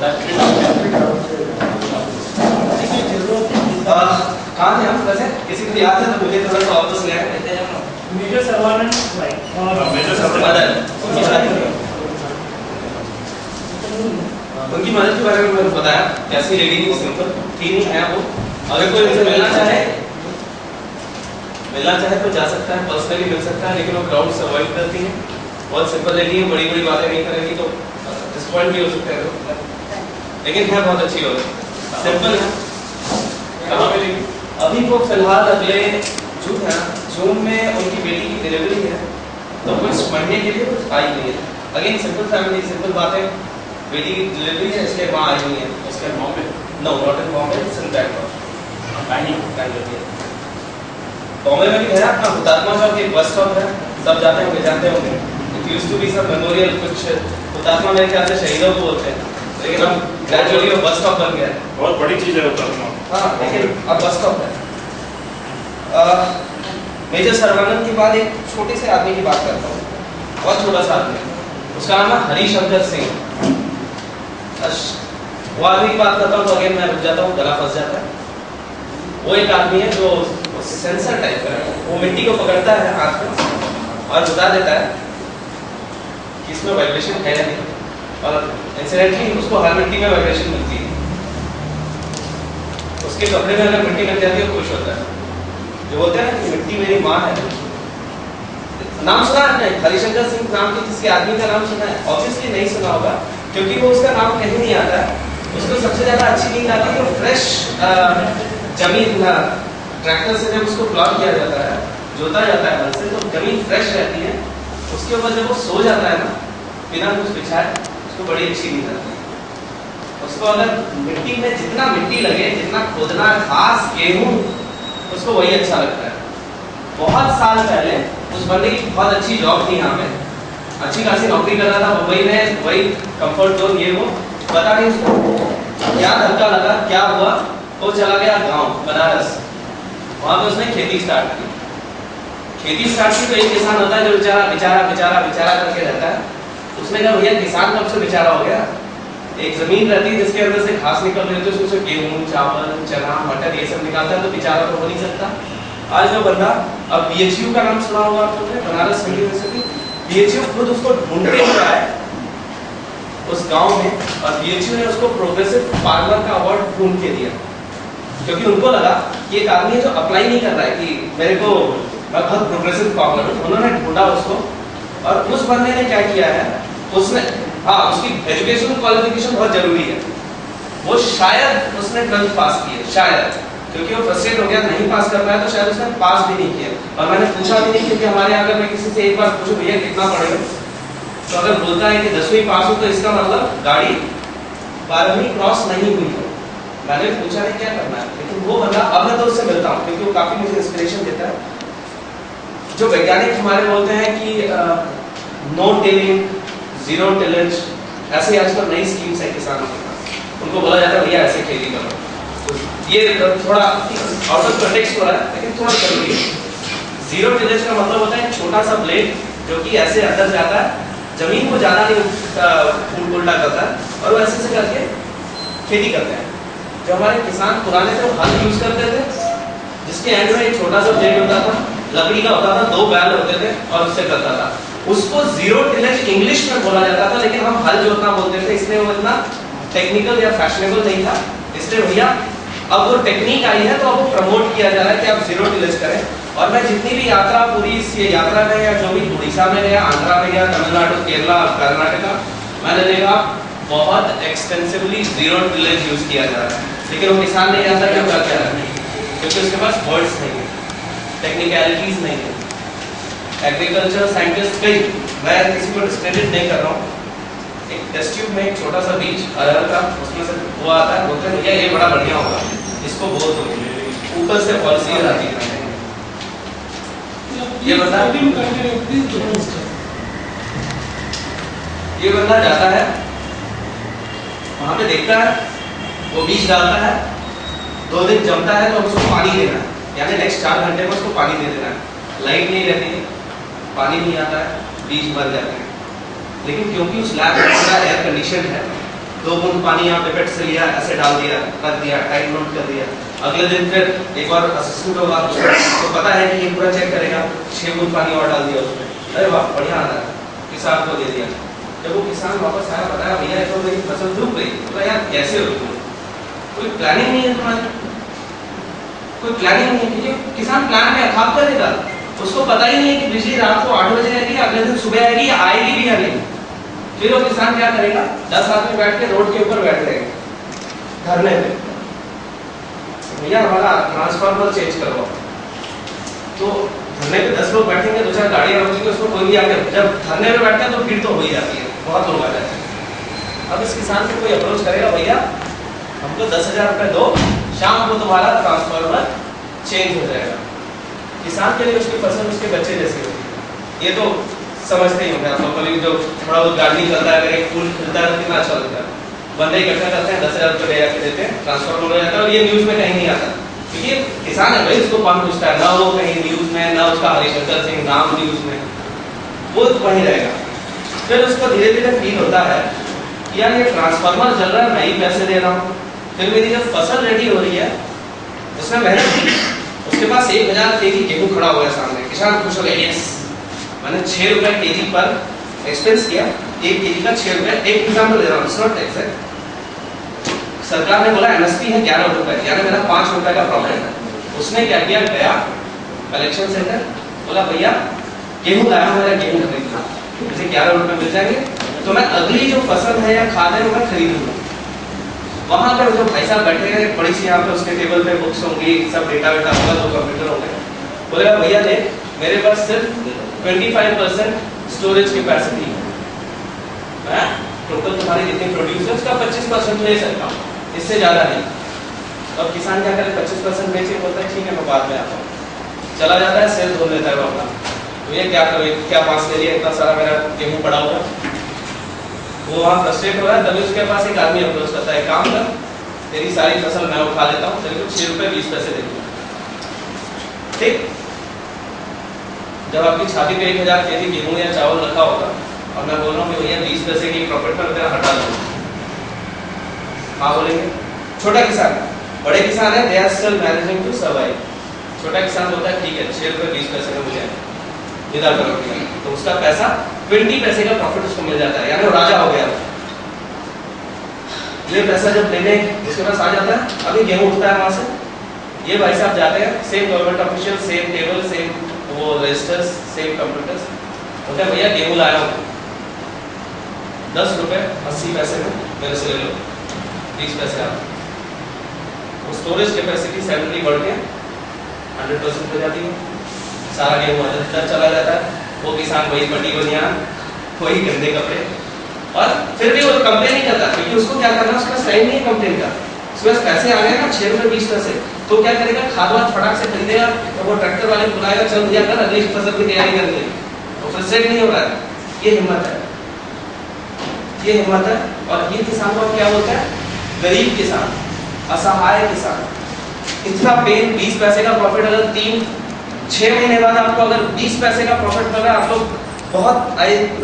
कहाँ थे हम वैसे? किसी को याद है तो मुझे थोड़ा सा वापस ले आए। मेजर सर्वानंद मेजर सर्वानंद उनकी मदद के बारे में मैंने बताया, कैसी लेडी थी, सिंपल थी, नहीं है वो। अगर कोई उनसे मिलना चाहे तो जा सकता है, पर्सनली मिल सकता है, लेकिन वो क्राउड सर्वाइव करती है। बहुत सिंपल लेडी है, बड़ी बड़ी बातें नहीं करेगी तो डिसपॉइंट भी हो सकता है, लेकिन है बहुत अच्छी होगी, सिंपल है। कहाँ मिलेगी? अभी वो फिलहाल अगले जून में उनकी बेटी की डिलीवरी है, तो कुछ महीने के लिए कुछ आई नहीं है। अगेन सिंपल फैमिली, सिंपल बातें, बेटी की डिलीवरी है इसलिए वहाँ आई हुई है। उसके Bombay, no not in Bombay, it's in Bangalore. Bombay में भी है अपना हुतात्मा चौक, एक बस स्टॉप है, सब जाते होंगे, जानते होंगे। It used to be some memorial, कुछ हुतात्मा मेरे ख्याल से शहीदों को बोलते हैं, लेकिन अब ग्रेजुअली वो बस स्टॉप बन गया है। बहुत बड़ी चीज़ है हुतात्मा। हाँ, लेकिन अब बस स्टॉप है। मेजर सर्वानंद के बाद एक छोटे से आदमी की बात करता हूँ, बहुत छोटा सा आदमी, उसका नाम है हरिशंकर सिंह। वो आदमी की बात करता हूँ तो अगेन मैं रुक जाता हूँ, गला फंस जाता है। वो एक आदमी है जो सेंसर टाइप का है, वो मिट्टी को पकड़ता है हाथ में और बता देता है कि इसमें वाइब्रेशन है या नहीं, और इंसिडेंटली उसको हर मिट्टी में वाइब्रेशन मिलती है। उसके कपड़े में अगर मिट्टी लग जाती है तो खुश होता है। जो बोलते हैं ना कि मिट्टी मेरी माँ है। नाम सुना है आपने हरिशंकर सिंह नाम के किसी आदमी का नाम सुना है? ऑब्वियसली नहीं सुना होगा, क्योंकि वो उसका नाम कहीं नहीं आता है। उसको सबसे ज्यादा अच्छी नींद आती है तो फ्रेश जमीन, ट्रैक्टर से जब उसको प्लॉट किया जाता है, जोता जाता है हल से, तो जमीन फ्रेश रहती है। उसके ऊपर जब वो सो जाता है ना, बिना कुछ बिछाए, उसको बड़ी अच्छी नींद आती है। उसको अगर मिट्टी में जितना मिट्टी लगे, जितना खोदना, घास, गेहूं, उसको वही अच्छा लगता है। बहुत साल पहले उस बंदे की बहुत अच्छी जॉब थी यहाँ पे, अच्छी खासी नौकरी कर रहा था मुंबई में, वही कंफर्ट जोन, ये वो, पता नहीं उसको क्या धक्का लगा, क्या हुआ, वो चला गया गांव बनारस। वहां पे उसने खेती स्टार्ट की। खेती स्टार्ट की तो एक किसान होता है जो बेचारा बेचारा बेचारा बेचारा करके रहता है। उसने कहा भैया किसान कब से बेचारा हो गया? एक जमीन रहती है जिसके अंदर से घास निकल रही होती है, उसमें गेहूं, चावल, चना, मटर ये सब निकालता है, तो बेचारा तो हो नहीं सकता। आज जो बंदा, अब BHU का नाम सुना होगा आप लोगों ने, बनारस हिंदू यूनिवर्सिटी, BHU खुद उसको ढूंढते हुए आए उस गांव में, और BHU ने उसको प्रोग्रेसिव फार्मर का अवार्ड ढूंढ के दिया, क्योंकि उनको लगा कि एक आदमी है जो अप्लाई नहीं कर रहा है कि मेरे को, मैं बहुत प्रोग्रेसिव फार्मर हूँ। उन्होंने ढूंढा उसको, और उस बंदे ने क्या किया है, उसने, हाँ, उसकी एजुकेशन क्वालिफिकेशन बहुत जरूरी है। वो शायद उसने 12th पास की है, शायद, क्योंकि वो फ्रस्ट्रेट हो गया, नहीं पास कर पाया, तो शायद उसने पास भी नहीं किया। और मैंने पूछा भी नहीं, क्योंकि हमारे यहाँ अगर मैं किसी से एक बार पूछूं भैया कितना पढ़ेगा, तो अगर बोलता है कि 10वीं पास हो, तो इसका मतलब गाड़ी 12वीं क्रॉस नहीं हुई है। मैंने पूछा नहीं क्या करना है, लेकिन वो बंदा, अब मैं तो उससे मिलता हूँ क्योंकि वो काफी मुझे इंस्पिरेशन देता है। जो वैज्ञानिक हमारे बोलते हैं कि नो टिलिंग, जीरो टिलेज, ऐसे आजकल नई स्कीम्स है किसानों के पास, उनको बोला जाता है भैया ऐसे खेती करो। तो ये थोड़ा आउट ऑफ कंटेक्स्ट हो रहा है, लेकिन थोड़ा जरूरी है। जीरो टिलेज का मतलब होता है छोटा सा ब्लेड जो कि ऐसे अंदर जाता है, जमीन को ज्यादा नहीं उल्टा करता है, और वो ऐसे से करके खेती करते हैं। जो हमारे किसान पुराने थे वो हल यूज करते थे, जिसके एंड में एक छोटा सा ब्लेड होता था, लकड़ी का होता था, 2 बैल होते थे, और उससे करता था। उसको जीरो टिलेज इंग्लिश में बोला जाता था, लेकिन हम हल जोतना बोलते थे, इसलिए वो इतना टेक्निकल या फैशनेबल नहीं था। इसलिए भैया अब वो टेक्निक आई है, तो अब वो प्रमोट किया जा रहा है कि आप जीरो टिलेज करें। और मैं जितनी भी यात्रा, पूरी इस यात्रा में, या जो भी उड़ीसा में गया, आंध्रा में गया, तमिलनाडु, केरला, कर्नाटका, मैंने देखा बहुत एक्सटेंसिवली जीरो टिलेज यूज किया जा रहा है। लेकिन वो किसान नहीं जानता कि वो कर क्या रहा है, क्योंकि उसके पास वर्ड्स नहीं है, टेक्निकलिटीज नहीं है। एग्रीकल्चर साइंटिस्ट कई, मैं किसी को डिस्क्रेडिट नहीं कर रहा हूँ, एक टेस्ट ट्यूब में एक छोटा सा बीज अरहर का, उसमें से वो आता है, बोलते हैं भैया ये बड़ा बढ़िया होगा, इसको बोल दो, ऊपर से पॉलिसी आती है। ये बंदा जाता है वहां पे, देखता है, वो बीज डालता है, 2 दिन जमता है, तो उसको पानी देना है, यानी नेक्स्ट 4 घंटे में उसको पानी दे देना है। लाइट नहीं रहती है, पानी नहीं आता है, बीज मर जाते हैं। लेकिन क्योंकि उस लैब में पूरा एयर कंडीशन है, 2 बूंद पानी यहाँ पिपेट से लिया, ऐसे डाल दिया, रख दिया, टाइट नोट कर दिया। अगले दिन फिर एक बार असिस्टेंट होगा तो पता है कि ये पूरा चेक करेगा, 6 बूंद पानी और डाल दिया उसमें, अरे वाह बढ़िया आ रहा है, किसान को दे दिया। जब वो किसान वापस आया बताया भैया तो मेरी फसल डूब गई, बोला यार कैसे हो तुम, कोई प्लानिंग नहीं है तुम्हारी, कोई प्लानिंग नहीं है, क्योंकि किसान प्लान में खाप करेगा, उसको पता ही नहीं है कि बिजली रात को 8 बजे आएगी, अगले दिन सुबह आएगी या आएगी भी या नहीं। फिर वो किसान क्या करेगा, 10 आदमी बैठ के रोड के ऊपर बैठ जाएंगे धरने पे, भैया हमारा ट्रांसफार्मर चेंज करवाओ। तो धरने पे 10 लोग बैठेंगे, 2-4 गाड़ियां रुकेंगी, उसको कोई भी आके जब धरने पे बैठता है तो भीड़ तो हो ही जाती है, बहुत लोग आ जाते हैं। अब इस किसान से कोई अप्रोच करेगा, भैया हमको 10,000 रुपए दो, शाम को तुम्हारा ट्रांसफार्मर चेंज हो जाएगा। किसान के लिए उसकी फसल उसके बच्चे जैसी होती है। ये तो समझते ही होंगे आप लोग, कभी जो थोड़ा बहुत गार्डनिंग करता है, अगर एक फूल खिलता है तो कितना अच्छा लगता है। बंदे इकट्ठा करते हैं, 10,000 रुपये ले जाके देते हैं, ट्रांसफार्मर हो जाता है और ये न्यूज़ में कहीं नहीं आता, क्योंकि किसान है भाई, उसको कौन पूछता है, ना वो कहीं न्यूज़ में, ना उसका हरिशंकर सिंह नाम न्यूज़ में, वो वहीं रहेगा। फिर उसको धीरे धीरे फील होता है यार ये ट्रांसफार्मर चल रहा है, मैं ही पैसे दे रहा हूँ, फिर मेरी जब फसल रेडी हो रही है, उसने मेहनत की, उसके पास 1,000 केजी गेहूं खड़ा हुआ है सामने, किसान खुश हो गया, यस मैंने 6 रुपए केजी पर एक्सपेंस किया, 1 केजी का 6 रुपए, एक एग्जाम्पल दे रहा हूँ, नॉट टैक्स है। सरकार ने बोला एमएसपी है 11 रुपए, यानी मेरा 5 रुपए का प्रॉफिट है। उसने क्या किया, गया कलेक्शन सेंटर, बोला भैया गेहूं लाया, मेरा गेहूं खरीदना, मुझे 11 रुपए मिल जाएंगे तो मैं अगली जो फसल है या खाद है वो मैं खरीदूंगा। वहां पर जो भाई साहब बैठे हैं, बड़ी सी यहाँ पे उसके टेबल पे बुक्स होंगी, सब डेटा वेटा होगा, 2 कंप्यूटर होंगे, बोलेगा भैया देख मेरे पास सिर्फ 25% स्टोरेज कैपेसिटी है, मैं टोटल तुम्हारी जितनी प्रोड्यूसर्स का 25% ले सकता हूँ, इससे ज्यादा नहीं। अब किसान क्या करे, 25% बेचे, बोलता है ठीक है मैं बाद में आता हूँ, चला जाता है, सिर धो लेता है वो अपना, तो ये क्या करो, क्या पास ले लिया, इतना सारा मेरा गेहूं पड़ा हुआ, वो वहाँ फ्रस्ट्रेट हो रहा है। तभी उसके पास एक आदमी अप्रोच करता है, काम कर तेरी सारी फसल मैं उठा लेता हूँ, तेरे को 6 रुपए 20 पैसे दे दूंगा, ठीक। जब आपकी छाती पे 1,000 केजी गेहूं या चावल रखा होगा और मैं बोल रहा हूँ भैया 20 पैसे की प्रॉफिट पर तेरा हटा दूंगा, हाँ बोलेंगे। छोटा किसान, बड़े किसान है, they are still managing to survive. छोटा किसान बोलता है ठीक है 6 रुपए 20 पैसे में मुझे विदा करो, तो उसका पैसा 20 पैसे का प्रॉफिट उसको मिल जाता है, यानी वो राजा हो गया। ये पैसा जब लेने उसके पास आ जाता है, अभी गेहूं उठता है वहां से, ये भाई साहब जाते हैं, same government official, same table, same वो रजिस्टर्स, सेम कंप्यूटर्स, बोलते हैं भैया गेहूं लाया हूँ 10 रुपए 80 पैसे में मेरे से ले लो, 20 पैसे आप। वो स्टोरेज कैपेसिटी सैलरी बढ़ के 100% हो जाती है, सारा गेहूं अंदर चला जाता है, वो किसान वही पट्टी बनियान, वही गंदे कपड़े, और फिर भी वो कंप्लेन नहीं करता, क्योंकि उसको क्या करना, उसका टाइम नहीं है कंप्लेन का, उसके पास पैसे आ गए ना 6 रुपए 20 पैसे, तो क्या करेगा, खाद वाद फटाक से खरीदेगा, तो वो ट्रैक्टर वाले बुलाएगा, चल भैया कर अगली फसल की तैयारी कर ले, वो फ्रस्ट्रेट नहीं हो रहा है। ये हिम्मत है, ये हिम्मत है। और ये किसान को क्या बोलता है, गरीब किसान, असहाय किसान। इतना पेन, 20 पैसे का प्रॉफिट, अगर 3-6 महीने बाद आपको अगर 20 पैसे का प्रॉफिट मिल रहा है, आप लोग बहुत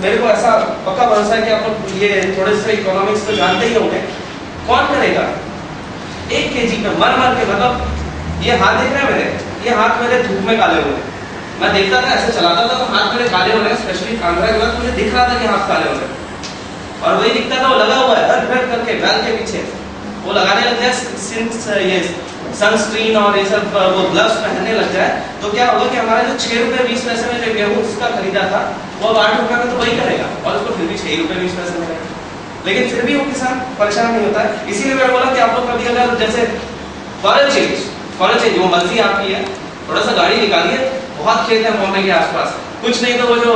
मेरे को ऐसा पक्का भरोसा है कि आप लोग ये थोड़े से इकोनॉमिक्स तो जानते ही होंगे, कौन करेगा 1 केजी पे मर मर के, मतलब ये हाथ देख रहे हैं मेरे, ये हाथ मेरे धूप में काले हुए, मैं देखता था ऐसे चलाता था तो हाथ मेरे काले हो रहे हैं, स्पेशली कांगड़ा के बाद मुझे दिख रहा था कि हाथ काले हो रहे हैं, और वही दिखता था वो लगा हुआ है हर घर करके बैल के पीछे, वो लगाने लग जाए ये सनस्क्रीन और ये सब वो ग्लव्स पहनने लग जाए, तो क्या होगा कि हमारा जो 6 रुपए 20 पैसे में जो गेहूं उसका खरीदा था वो अब 8 रुपए में तो वही करेगा, और उसको फिर भी 6 रुपए 20 पैसे मिलेगा, लेकिन फिर भी वो किसान परेशान नहीं होता है। इसीलिए मैंने बोला कि आप लोग कभी अगर जैसे फॉरेन चेंज वो मर्जी आपकी है, थोड़ा सा गाड़ी निकालिए, बहुत खेत है बॉम्बे के आसपास, कुछ नहीं तो वो जो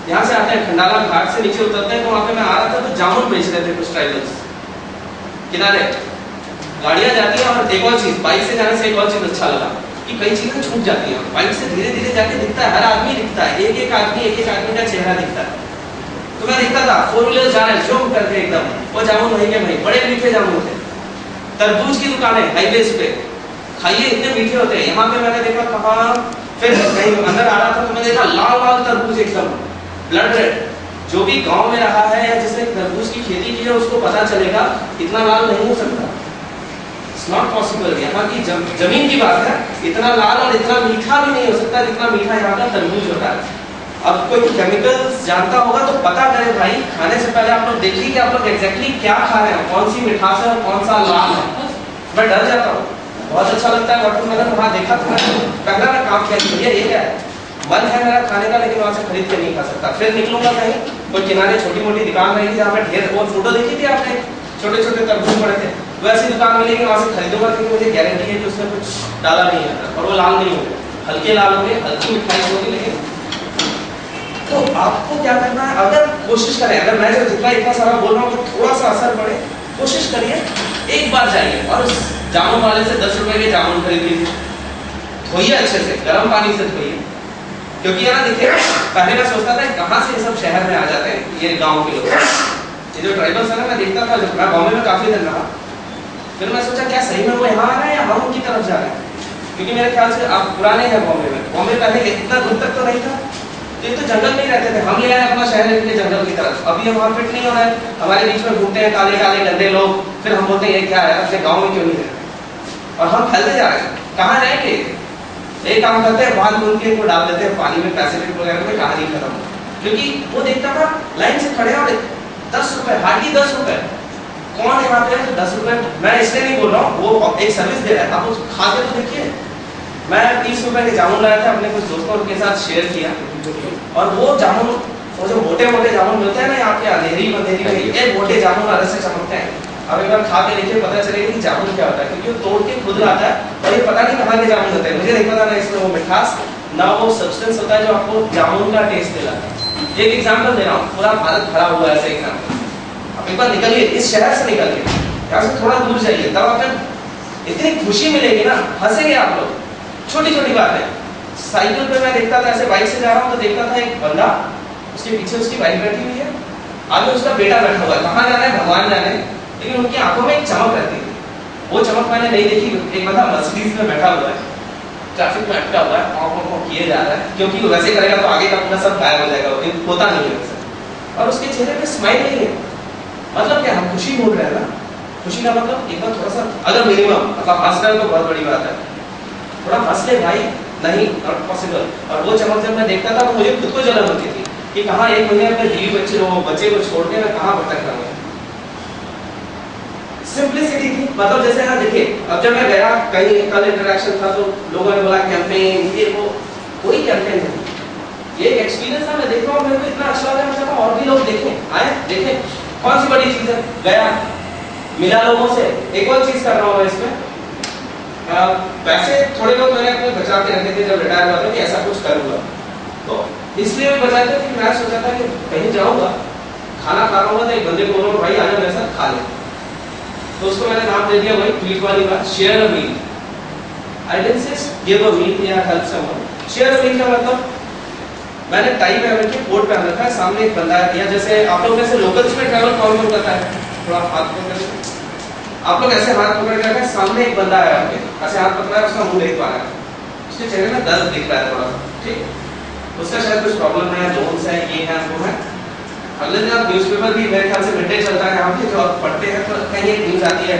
यहाँ से आते हैं खंडाला घाट से नीचे उतरते हैं, तो वहाँ पे मैं आ रहा था तो जामुन बेच रहे थे कुछ ट्राइबल्स किनारे, गाड़ियां जाती है। और एक और चीज, बाइक से जाने से एक और चीज अच्छा लगा कि कई चीजें छूट जाती हैं, बाइक से धीरे धीरे जाके दिखता है, हर आदमी दिखता है, एक एक आदमी का चेहरा दिखता है। तो मैं दिखता था 4 व्हीलर जा रहे हैं जूम करके एकदम, वो जामुन वहीं के वहीं, बड़े मीठे जामुन थे। तरबूज की दुकानें हाईवेज पे, खाइए इतने मीठे होते हैं। यहाँ पे मैंने देखा कहाँ, फिर कहीं अंदर आ रहा था तो मैंने देखा लाल लाल तरबूज एकदम ब्लड रेड, जो भी गांव में रहा है या जिसने तरबूज की खेती की है उसको पता चलेगा इतना लाल नहीं हो सकता। It's not possible. यहाँ की जमीन की बात है, इतना लाल और इतना मीठा भी नहीं हो सकता जितना मीठा यहाँ का तरबूज होता है। अब कोई केमिकल्स जानता होगा तो पता करे भाई, खाने से पहले आप लोग देखिए कि आप लोग एग्जैक्टली क्या खा रहे हैं, कौन सी मिठास है और कौन सा लाल है। मैं डर जाता हूँ, बहुत अच्छा लगता है वाटरमेलन वहाँ देखा था, पहला मैं काम किया भैया ये क्या है, मन है मेरा खाने का लेकिन वहाँ से खरीद के नहीं खा सकता। फिर निकलूंगा कहीं कोई किनारे छोटी मोटी दुकान रहेगी जहाँ पे ढेर, वो फोटो देखी थी आपने, छोटे छोटे तरबूज पड़े थे, वैसी दुकान मिलेगी वहाँ से खरीदूंगा क्योंकि मुझे गारंटी है कि उसमें कुछ डाला नहीं है और वो लाल नहीं होंगे, हल्के लाल होंगे, हल्की मिठाई होगी। लेकिन तो आपको क्या करना है, अगर कोशिश करें, अगर मैं जो जितना इतना सारा बोल रहा हूँ तो थोड़ा सा असर पड़े, कोशिश करिए एक बार जाइए और जामुन वाले से 10 रुपए के जामुन खरीद लीजिए, धोइए अच्छे से, गर्म पानी से धोइए। क्योंकि यहाँ देखिए पहले मैं सोचता था कहाँ से ये सब शहर में आ जाते हैं, ये गांव के लोग, ये जो ट्राइबल्स है ना, मैं देखता था जब मैं बॉम्बे में काफी दिन रहा, फिर मैं सोचा क्या सही में वो यहाँ आ रहे हैं या हम उनकी तरफ जा रहे हैं, क्योंकि मेरे ख्याल से आप पुराने हैं बॉम्बे में, बॉम्बे पहले इतना दूर तक तो नहीं था, तो ये तो जंगल में ही रहते थे, हम ले आए अपना शहर के जंगल की तरफ। अभी हम वहाँ फिट नहीं हो रहे हैं, हमारे बीच में घूमते हैं काले काले गंदे लोग, फिर हम बोलते हैं ये क्या है, अपने गाँव में क्यों नहीं रहते, और हम फैलते जा रहे हैं, कहाँ रहेंगे। एक काम करते हैं, बाल मूल के इनको डाल देते हैं पानी में, पैसिफिक वगैरह में, कहानी खत्म। क्योंकि वो देखता था लाइन से खड़े और 10 रुपए, हार्डली 10 रुपए, कौन यहाँ पे 10 रुपए, मैं इसलिए नहीं बोल रहा हूँ, वो एक सर्विस दे रहा है, आप उस खा के तो देखिए। मैं 30 रुपए के जामुन लाया था, अपने कुछ दोस्तों के साथ शेयर किया, और वो जामुन, वो जो मोटे मोटे जामुन मिलते हैं ना यहाँ पे अंधेरी बंधेरी में, ये मोटे जामुन अलग से चमकते हैं। अब एक बार खा के देखिए, पता चलेगा कि जामुन क्या होता है, क्योंकि वो तोड़ के खुद लाता है और ये पता नहीं कहाँ के जामुन होते हैं, मुझे नहीं पता ना इसमें वो मिठास ना वो सब्सटेंस होता है जो आपको जामुन का टेस्ट दिलाता है। एक एग्जाम्पल दे रहा हूँ, पूरा भारत भरा हुआ है ऐसे एग्जाम्पल, आप एक बार निकलिए इस शहर से, निकलिए यहाँ से थोड़ा दूर जाइए, तब आपको इतनी खुशी मिलेगी ना, हंसेंगे आप लोग, छोटी छोटी बातें। साइकिल पे मैं देखता था, ऐसे बाइक से जा रहा हूँ तो देखता था एक बंदा, उसके पीछे उसकी बाइक बैठी हुई है, आगे उसका बेटा बैठा हुआ है, कहाँ जाना है भगवान जाने, लेकिन उनकी आंखों में एक चमक रहती थी, वो चमक मैंने नहीं देखी। एक बंदा मर्सिडीज में बैठा हुआ है, ट्रैफिक में अटका हुआ है, ऑफ किए जा रहा है, क्योंकि वैसे करेगा तो आगे का पूरा सब गायब हो जाएगा, होता नहीं है वैसे, और उसके चेहरे पे स्माइल नहीं है। मतलब क्या, हम खुशी ढूंढ रहे हैं ना, खुशी का मतलब एक बार थोड़ा सा, अगर मिनिमम मतलब हंस रहे तो बहुत बड़ी बात है, थोड़ा हंस ले भाई, नहीं नॉट पॉसिबल। और वो चमक जब मैं देखता था तो मुझे खुद को जलन होती थी कि कहाँ एक महीने अपने बीवी बच्चे को छोड़ के मैं कहाँ भटक रहा हूँ। सिंपलिसिटी थी, मतलब जैसे ना देखिए, अब जब मैं गया कहीं, कल इंटरेक्शन था तो लोगों ने बोला कैंपेन, ये वो, कोई कैंपेन नहीं, ये एक एक्सपीरियंस था। मैं देख रहा हूँ, मेरे को इतना अच्छा लगा, मैं चाहता हूँ और भी लोग देखें, आए देखें, कौन सी बड़ी चीज है, गया मिला लोगों से। एक और चीज कर रहा हूँ मैं इसमें, पैसे थोड़े बहुत मैंने अपने बचा के रखे थे जब रिटायर हुआ था कि ऐसा कुछ करूँगा, तो इसलिए मैं बचा के, मैं सोचा था कि कहीं जाऊँगा, खाना खा रहा हूँ तो एक बंदे को बोलूँगा भाई आजा मेरे साथ खा ले, तो उसको मैंने नाम दे दिया, वही ट्वीट वाली बात, share a meal. I didn't say give a meal या help someone, share a meal का मतलब, मैंने टाई पहन के कोट पहन रखा है, सामने एक बंदा है, या जैसे आप लोग में से लोकल्स में ट्रैवल कौन कौन करता है, थोड़ा हाथ पकड़, आप लोग ऐसे हाथ पकड़ के रखें, सामने एक बंदा है आपके, ऐसे हाथ पकड़ा है, उसका मुंह देख पा रहा है, उसके चेहरे में दर्द दिख रहा है थोड़ा सा, ठीक, उसका शायद कुछ प्रॉब्लम है, लोन्स है, ये है, वो है। अगले दिन आप न्यूज़पेपर भी मेरे ख्याल से घंटे चलता है यहाँ पे, जो आप पढ़ते हैं तो कहीं एक न्यूज़ आती है